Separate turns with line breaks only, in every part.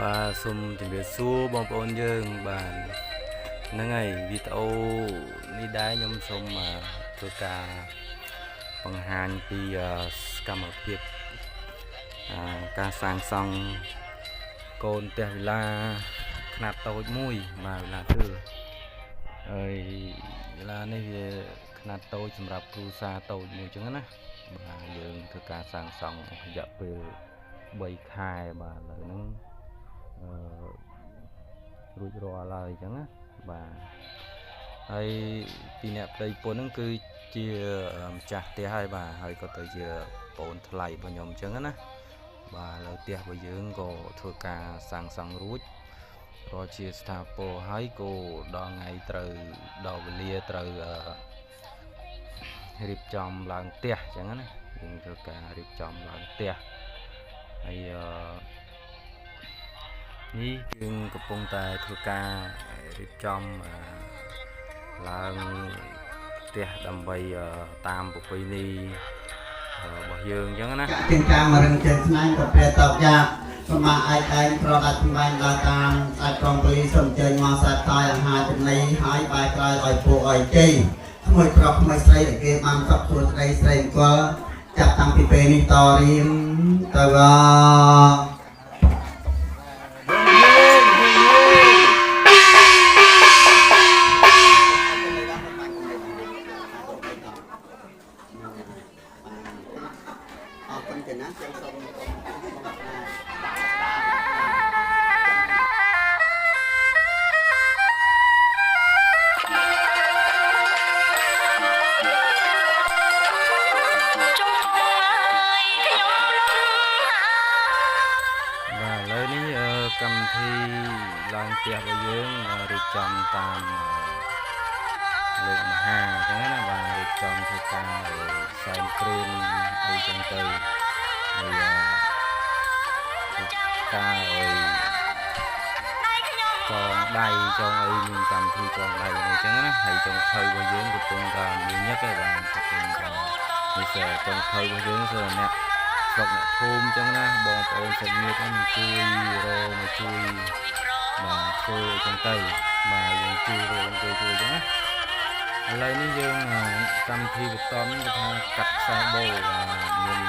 và xung chuẩn bị xua bom bồn dương và nó ngày video đi đá nhóm xung mà tôi cả bằng hàng thì cầm ở phía ca sang xong côn tè là nạt tôi mũi mà là từ ơi là này nạt tôi sầmรับครูซาtôi mũiចឹងណាបាទយើងធ្វើការសាងសង់រយៈពេល3 ខែបាទឥឡូវហ្នឹងរួចរាល់ហើយអញ្ចឹងណាបាទហើយពីអ្នកប្តីពុនហ្នឹងគឺជាម្ចាស់ផ្ទះហើយបាទហើយក៏ទៅជាប្អូនថ្លៃរបស់ខ្ញុំអញ្ចឹងណាបាទឥឡូវផ្ទះរបស់យើងក៏ធ្វើការសាងសង់រួចក៏ជាស្ថាពរហើយក៏ដល់ថ្ងៃត្រូវដល់វេលាត្រូវរៀបចំឡើងផ្ទះអញ្ចឹងណាយើងធ្វើការរៀបចំឡើងផ្ទះហើយនេះយើងកំពុងតែធ្វើការរៀបចំឡើងផ្ទះដើម្បីតាមប្រពៃណីរបស់យើងអញ្ចឹងណា
ជាងការមករឹងចេញស្នាញ់ក៏ព្រះតោកយ៉ាសមាឯកឯងប្រដអធិបាយដល់តាមស្ដេចកងពលីសូមចេញមកសាតតយអាហារចំណីហើយបាយក្រោយឲ្យពួកឲ្យជ័យក្មួយប្រុសក្មួយស្រីដែលគេបានសពសួរស្ដីស្រីអង្គលចាប់តាំងពីពេលនេះតរៀងទៅ
កម្មវិធីឡើងផ្ទះរបស់យើងរៀបចំតាមលោកមហាអញ្ចឹងណាបាទរៀបចំធ្វើការសែនគ្រឿងអីចឹងទៅហើយការចងដៃចងអីមានកម្មវិធីចងដៃអញ្ចឹងណាហើយចុងភៅរបស់យើងកំពុងតែមានញឹកឯបាទកំពុងតែនេះចុងភៅរបស់យើងគឺអ្នកស្រុកអ្នកភូមិអញ្ចឹងណាបងប្អូនសាច់ញាតិហ្នឹងជួយរកមកជួយបាទធ្វើអញ្ចឹងទៅបាទយើងជួយរកជួយអញ្ចឹងណាឥឡូវនេះយើងកម្មវិធីបន្តនេះគេថាកាត់ខ្សែបូមាន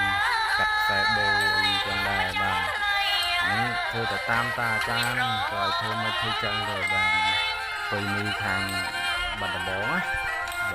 កាត់ខ្សែបូអីចឹងដែរបាទហ្នឹងធ្វើទៅតាមតាអាចារ្យហ្នឹងក៏ឲ្យធ្វើមកធ្វើចឹងទៅបាទពេលនេះខាងបាត់ដំបងណា